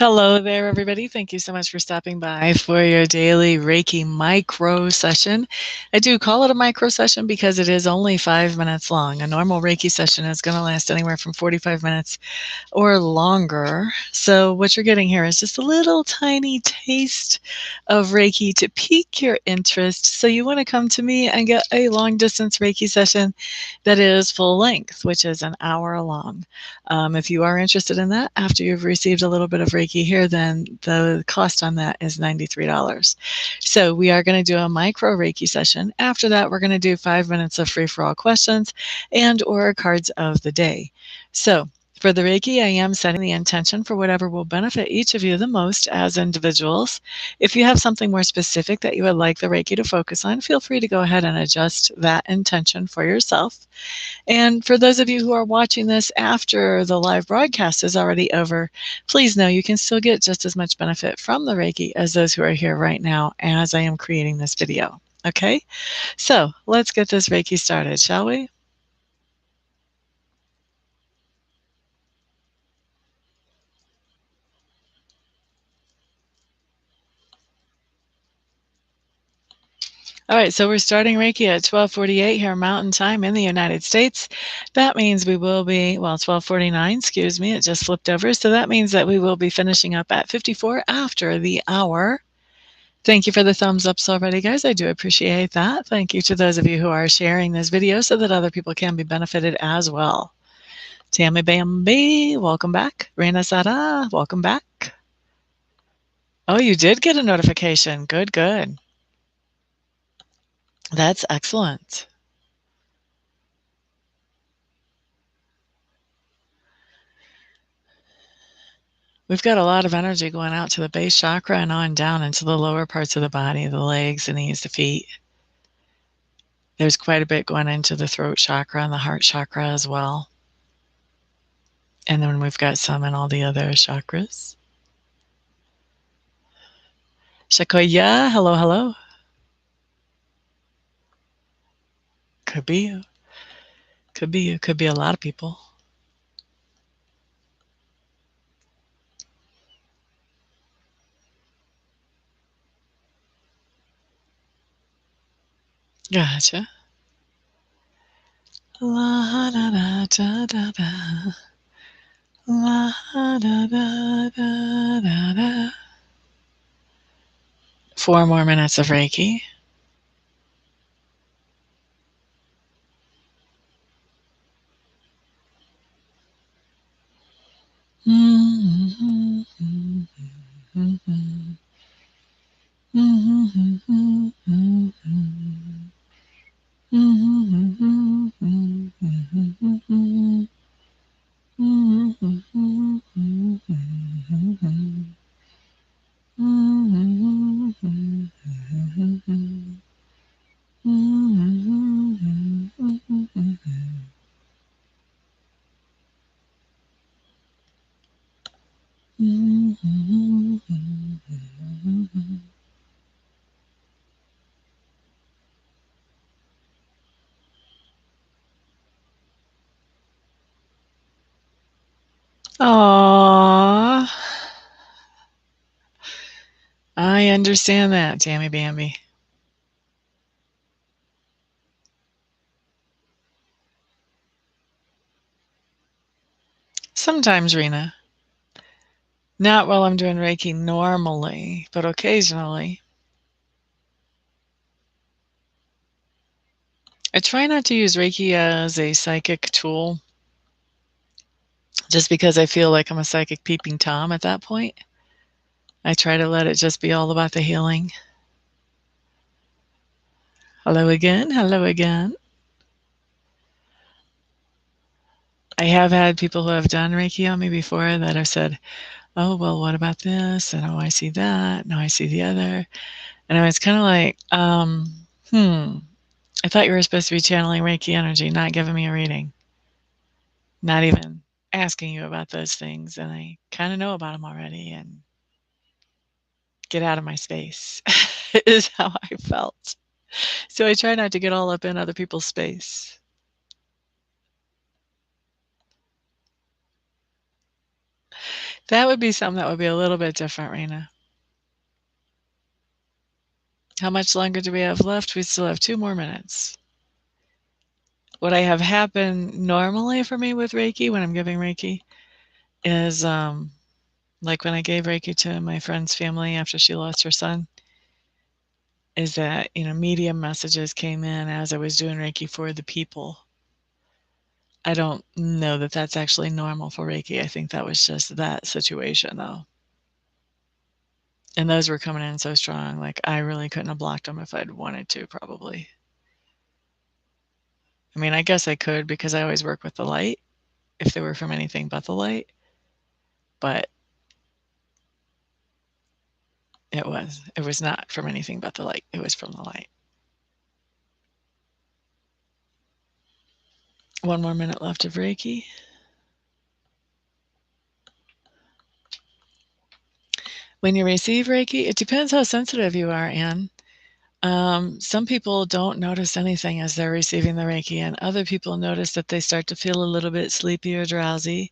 Hello there, everybody. Thank you so much for stopping by for your daily Reiki micro session. I do call it a micro session because it is only 5 minutes long. A normal Reiki session is going to last anywhere from 45 minutes or longer. So what you're getting here is just a little tiny taste of Reiki to pique your interest. So you want to come to me and get a long distance Reiki session that is full length, which is an hour long. If you are interested in that, after you've received a little bit of Reiki here, then the cost on that is $93. So we are going to do a micro Reiki session. After that, we're going to do 5 minutes of free-for-all questions and or cards of the day. So for the Reiki, I am setting the intention for whatever will benefit each of you the most as individuals. If you have something more specific that you would like the Reiki to focus on, feel free to go ahead and adjust that intention for yourself. And for those of you who are watching this after the live broadcast is already over, please know you can still get just as much benefit from the Reiki as those who are here right now as I am creating this video. Okay? So let's get this Reiki started, shall we? All right, so we're starting Reiki at 12:48 here Mountain Time in the United States. That means we will be, well, 12:49, excuse me, it just flipped over. So that means that we will be finishing up at 54 after the hour. Thank you for the thumbs ups already, guys. I do appreciate that. Thank you to those of you who are sharing this video so that other people can be benefited as well. Tammy Bambi, welcome back. Reina Sara, welcome back. Oh, you did get a notification. Good, good. That's excellent. We've got a lot of energy going out to the base chakra and on down into the lower parts of the body, the legs, the knees, the feet. There's quite a bit going into the throat chakra and the heart chakra as well. And then we've got some in all the other chakras. Shakoya, hello, hello. Could be you. Could be you. Could be a lot of people. Gotcha. La da da da da da. La da da da da da. 4 more minutes of Reiki. Aww. I understand that, Tammy Bambi. Sometimes, Rena. Not while I'm doing Reiki normally, but occasionally. I try not to use Reiki as a psychic tool, just because I feel like I'm a psychic peeping Tom at that point. I try to let it just be all about the healing. Hello again. Hello again. I have had people who have done Reiki on me before that have said, oh, well, what about this? And oh, I see that. No, I see the other. And I was kind of like, I thought you were supposed to be channeling Reiki energy, not giving me a reading. Not even asking you about those things. And I kind of know about them already. And get out of my space is how I felt. So I try not to get all up in other people's space. That would be something that would be a little bit different, Raina. How much longer do we have left? We still have 2 more minutes. What I have happen normally for me with Reiki when I'm giving Reiki is like when I gave Reiki to my friend's family after she lost her son, is that, medium messages came in as I was doing Reiki for the people. I don't know that that's actually normal for Reiki. I think that was just that situation, though. And those were coming in so strong, like I really couldn't have blocked them if I'd wanted to, probably. I mean, I guess I could because I always work with the light if they were from anything but the light. But it was not from anything but the light. It was from the light. 1 more minute left of Reiki. When you receive Reiki, it depends how sensitive you are, Anne. Some people don't notice anything as they're receiving the Reiki, and other people notice that they start to feel a little bit sleepy or drowsy.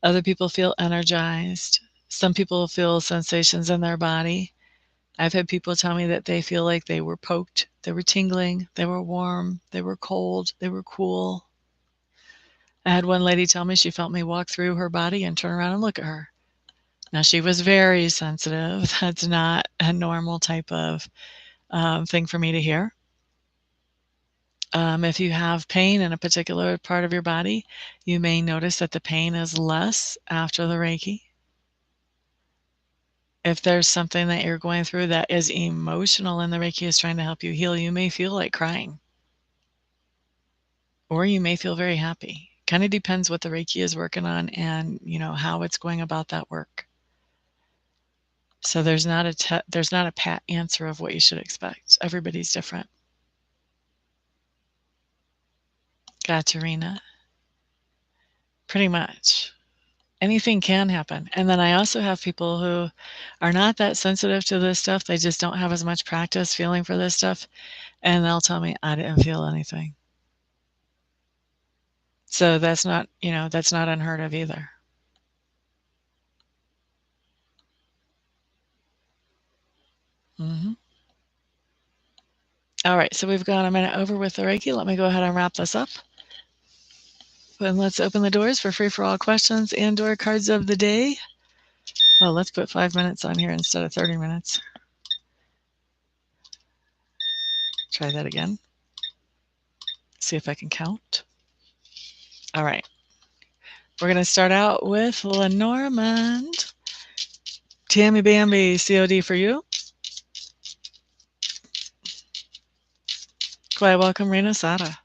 Other people feel energized. Some people feel sensations in their body. I've had people tell me that they feel like they were poked, they were tingling, they were warm, they were cold, they were cool. I had one lady tell me she felt me walk through her body and turn around and look at her. Now, she was very sensitive. That's not a normal type of thing for me to hear. If you have pain in a particular part of your body, you may notice that the pain is less after the Reiki. If there's something that you're going through that is emotional and the Reiki is trying to help you heal, you may feel like crying. Or you may feel very happy. Kind of depends what the Reiki is working on and, how it's going about that work. So there's not a pat answer of what you should expect. Everybody's different. Katerina. Pretty much. Anything can happen. And then I also have people who are not that sensitive to this stuff. They just don't have as much practice feeling for this stuff. And they'll tell me, I didn't feel anything. So that's not unheard of either. Mm-hmm. All right, so we've gone a minute over with the Reiki. Let me go ahead and wrap this up. And let's open the doors for free-for-all questions and/or cards of the day. Oh, let's put 5 minutes on here instead of 30 minutes. Try that again. See if I can count. All right. We're going to start out with Lenormand. Tammy Bambi, COD for you. Quite welcome, Rena Sada.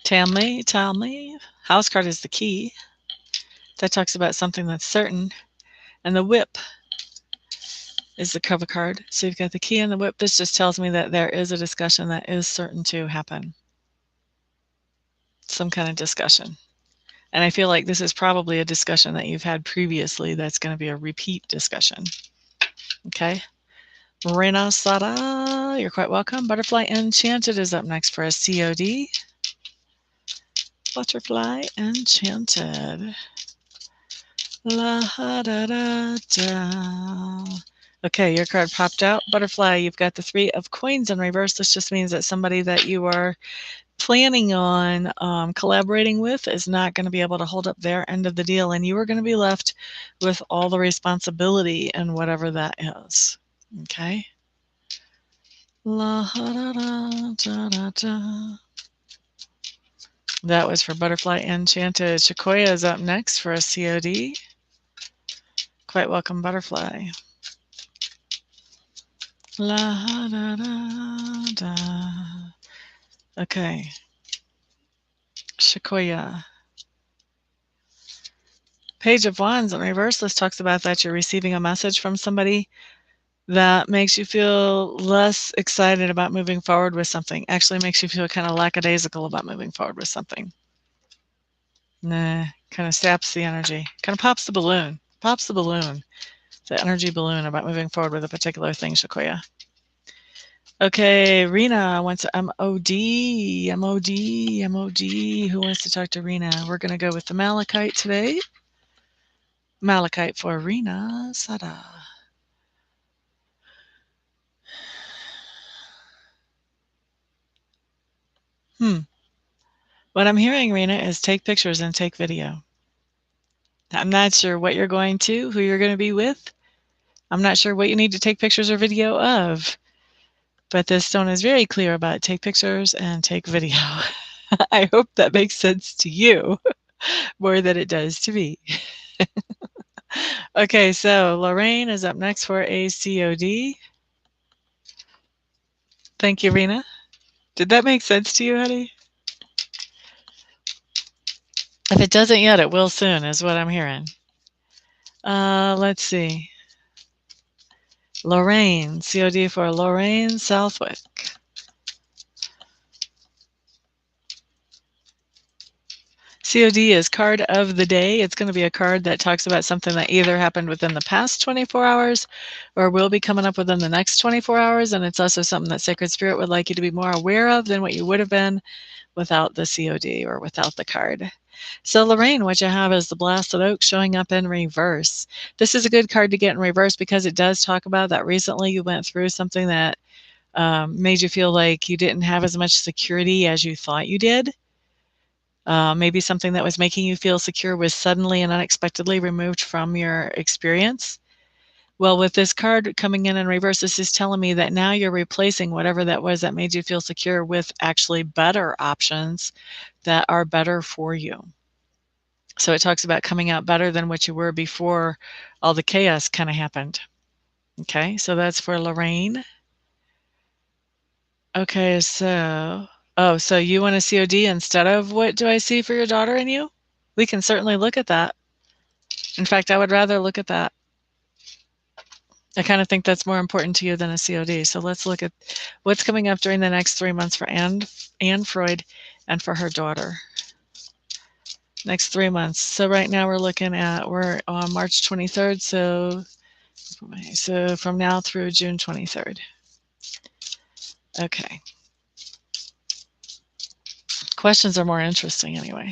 Tammy. House card is the key. That talks about something that's certain. And the whip is the cover card. So you've got the key and the whip. This just tells me that there is a discussion that is certain to happen. Some kind of discussion. And I feel like this is probably a discussion that you've had previously that's going to be a repeat discussion. Okay. Rena Sada, you're quite welcome. Butterfly Enchanted is up next for a COD. Butterfly Enchanted. La da da da. Okay, your card popped out. Butterfly, you've got the 3 of coins in reverse. This just means that somebody that you are planning on collaborating with is not going to be able to hold up their end of the deal, and you are going to be left with all the responsibility and whatever that is. Okay? La da da da da da. That was for Butterfly Enchanted. Sequoia is up next for a COD. Quite welcome, Butterfly. La da da da. Okay. Sequoia. Page of Wands in reverse. This talks about that you're receiving a message from somebody that makes you feel less excited about moving forward with something. Actually makes you feel kind of lackadaisical about moving forward with something. Nah, kind of saps the energy. Kind of pops the balloon. Pops the balloon. The energy balloon about moving forward with a particular thing, Sequoia. Okay, Rena wants MOD, MOD, MOD. Who wants to talk to Rena? We're going to go with the Malachite today. Malachite for Rena Sada. What I'm hearing, Rena, is take pictures and take video. I'm not sure what you're going to, who you're going to be with. I'm not sure what you need to take pictures or video of. But this stone is very clear about take pictures and take video. I hope that makes sense to you more than it does to me. Okay, so Lorraine is up next for a COD. Thank you, Rena. Did that make sense to you, honey? If it doesn't yet, it will soon, is what I'm hearing. Let's see. Lorraine, COD for Lorraine Southwick. COD is card of the day. It's going to be a card that talks about something that either happened within the past 24 hours or will be coming up within the next 24 hours. And it's also something that Sacred Spirit would like you to be more aware of than what you would have been without the COD or without the card. So Lorraine, what you have is the Blasted Oak showing up in reverse. This is a good card to get in reverse because it does talk about that recently you went through something that made you feel like you didn't have as much security as you thought you did. Maybe something that was making you feel secure was suddenly and unexpectedly removed from your experience. Well, with this card coming in reverse, this is telling me that now you're replacing whatever that was that made you feel secure with actually better options that are better for you. So it talks about coming out better than what you were before all the chaos kind of happened. Okay, so that's for Lorraine. Okay, so, oh, so you want a COD instead of what do I see for your daughter and you? We can certainly look at that. In fact, I would rather look at that. I kind of think that's more important to you than a COD. So let's look at what's coming up during the next 3 months for Anne Freud and for her daughter. Next 3 months. So right now we're on March 23rd. So from now through June 23rd. Okay. Questions are more interesting anyway,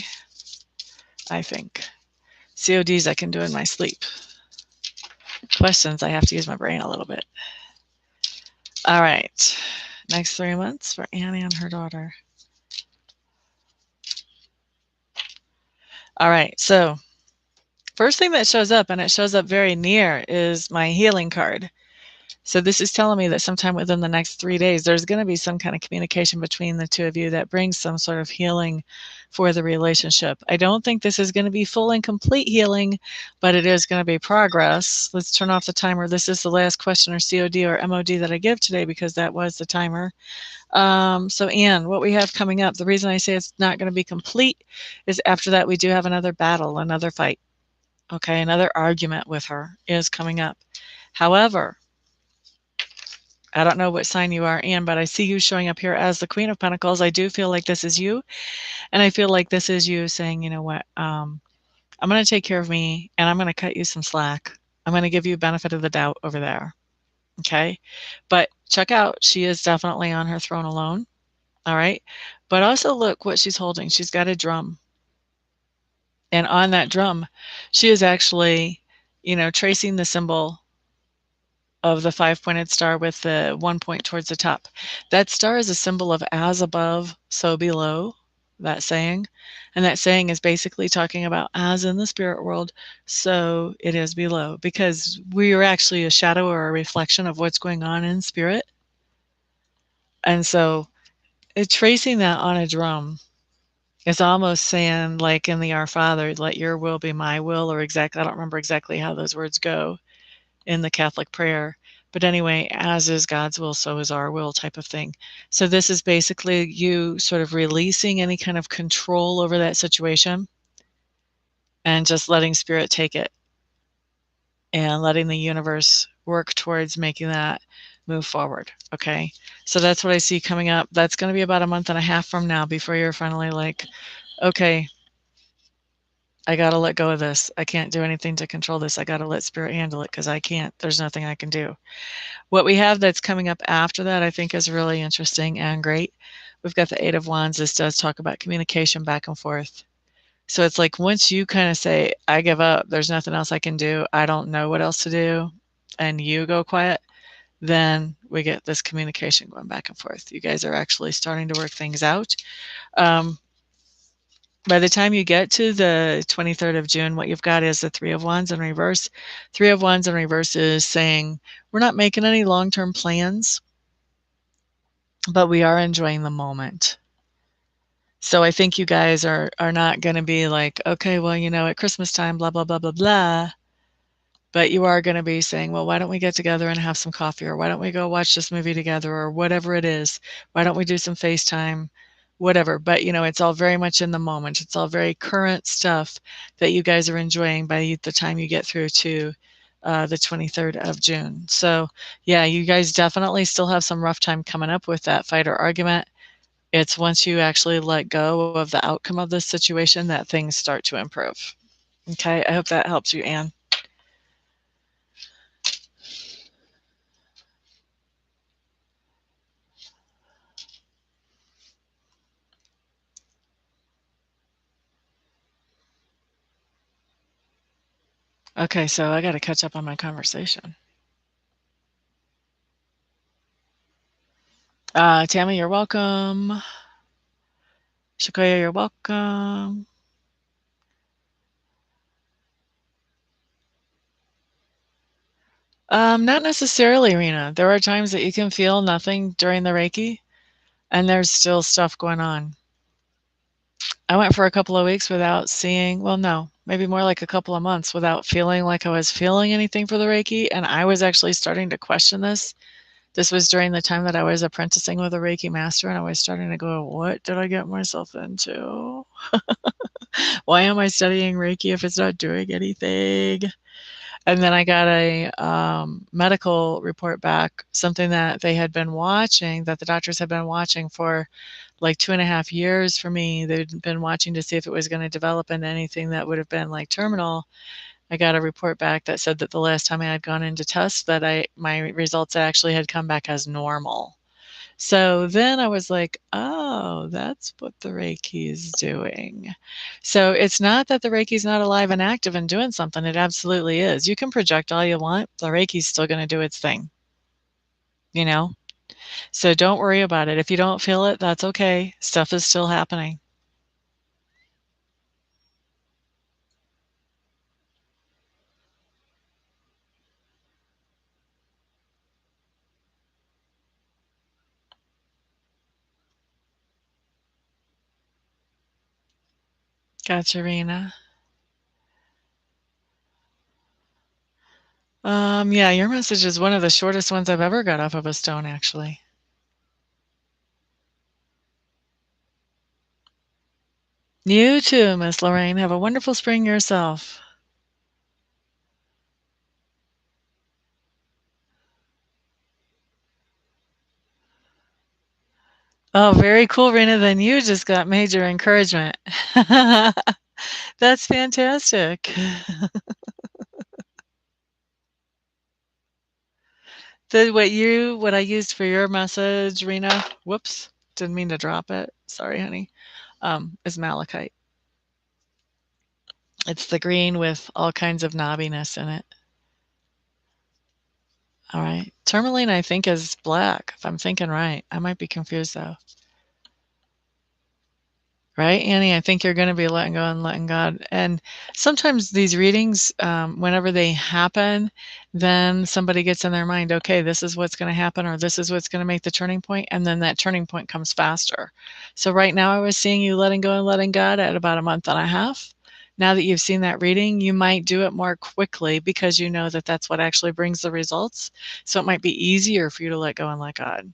I think. CODs I can do in my sleep. Questions, I have to use my brain a little bit. All right. Next 3 months for Annie and her daughter. All right. So first thing that shows up, and it shows up very near, is my healing card. So this is telling me that sometime within the next 3 days, there's going to be some kind of communication between the two of you that brings some sort of healing for the relationship. I don't think this is going to be full and complete healing, but it is going to be progress. Let's turn off the timer. This is the last question or COD or MOD that I give today because that was the timer. So Anne, what we have coming up, the reason I say it's not going to be complete is after that we do have another battle, another fight. Okay, another argument with her is coming up. However, I don't know what sign you are, Anne, but I see you showing up here as the Queen of Pentacles. I do feel like this is you, and I feel like this is you saying, you know what, I'm going to take care of me, and I'm going to cut you some slack. I'm going to give you benefit of the doubt over there, okay? But check out, she is definitely on her throne alone, all right? But also look what she's holding. She's got a drum, and on that drum, she is actually, you know, tracing the symbol of the 5-pointed star with the 1 point towards the top. That star is a symbol of as above, so below, that saying. And that saying is basically talking about as in the spirit world, so it is below. Because we are actually a shadow or a reflection of what's going on in spirit. And so tracing that on a drum is almost saying, like in the Our Father, let your will be my will, or exactly, I don't remember exactly how those words go in the Catholic prayer. But anyway, as is God's will, so is our will type of thing. So this is basically you sort of releasing any kind of control over that situation and just letting spirit take it and letting the universe work towards making that move forward. Okay. So that's what I see coming up. That's going to be about a month and a half from now before you're finally like, okay, I got to let go of this. I can't do anything to control this. I got to let spirit handle it because I can't. There's nothing I can do. What we have that's coming up after that, I think, is really interesting and great. We've got the Eight of Wands. This does talk about communication back and forth. So it's like once you kind of say, I give up, there's nothing else I can do, I don't know what else to do, and you go quiet, then we get this communication going back and forth. You guys are actually starting to work things out. Um, by the time you get to the 23rd of June, what you've got is the Three of Wands in reverse. Three of Wands in reverse is saying, we're not making any long-term plans, but we are enjoying the moment. So I think you guys are not going to be like, okay, well, at Christmas time, blah, blah, blah, blah, blah. But you are going to be saying, well, why don't we get together and have some coffee? Or why don't we go watch this movie together? Or whatever it is. Why don't we do some FaceTime? Whatever. But, it's all very much in the moment. It's all very current stuff that you guys are enjoying by the time you get through to the 23rd of June. So, yeah, you guys definitely still have some rough time coming up with that fight or argument. It's once you actually let go of the outcome of this situation that things start to improve. Okay, I hope that helps you, Anne. Okay, so I got to catch up on my conversation. Tammy, you're welcome. Shakoya, you're welcome. Not necessarily, Rena. There are times that you can feel nothing during the Reiki, and there's still stuff going on. I went for a couple of weeks without seeing, well, no, maybe more like a couple of months without feeling like I was feeling anything for the Reiki, and I was actually starting to question this. This was during the time that I was apprenticing with a Reiki master, and I was starting to go, what did I get myself into? Why am I studying Reiki if it's not doing anything? And then I got a medical report back, something that they had been watching, that the doctors had been watching for like 2.5 years for me. They'd been watching to see if it was going to develop into anything that would have been like terminal. I got a report back that said that the last time I had gone into test that my results actually had come back as normal. So then I was like, oh, that's what the Reiki is doing. So it's not that the Reiki is not alive and active and doing something. It absolutely is. You can project all you want. The Reiki's still going to do its thing, you know? So don't worry about it. If you don't feel it, that's okay. Stuff is still happening. Gotcha, Rena. Yeah, your message is one of the shortest ones I've ever got off of a stone, actually. You too, Miss Lorraine. Have a wonderful spring yourself. Oh, very cool, Rena. Then you just got major encouragement. That's fantastic. What I used for your message, Rena, whoops, didn't mean to drop it. Sorry, honey. Is malachite. It's the green with all kinds of knobbiness in it. All right. Tourmaline, I think, is black, if I'm thinking right. I might be confused though. Right, Annie? I think you're going to be letting go and letting God. And sometimes these readings, whenever they happen, then somebody gets in their mind, okay, this is what's going to happen, or this is what's going to make the turning point, and then that turning point comes faster. So right now I was seeing you letting go and letting God at about a month and a half. Now that you've seen that reading, you might do it more quickly because you know that that's what actually brings the results. So it might be easier for you to let go and let God.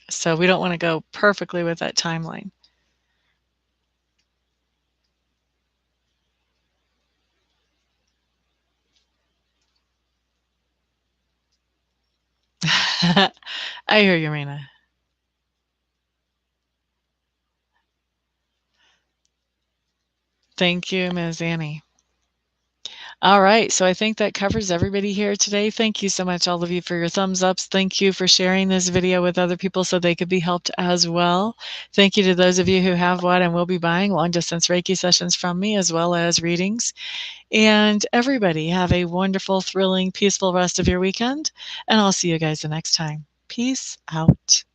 So we don't want to go perfectly with that timeline. I hear you, Rena. Thank you, Ms. Annie. All right, so I think that covers everybody here today. Thank you so much, all of you, for your thumbs ups. Thank you for sharing this video with other people so they could be helped as well. Thank you to those of you who have bought and will be buying long-distance Reiki sessions from me, as well as readings. And everybody, have a wonderful, thrilling, peaceful rest of your weekend, and I'll see you guys the next time. Peace out.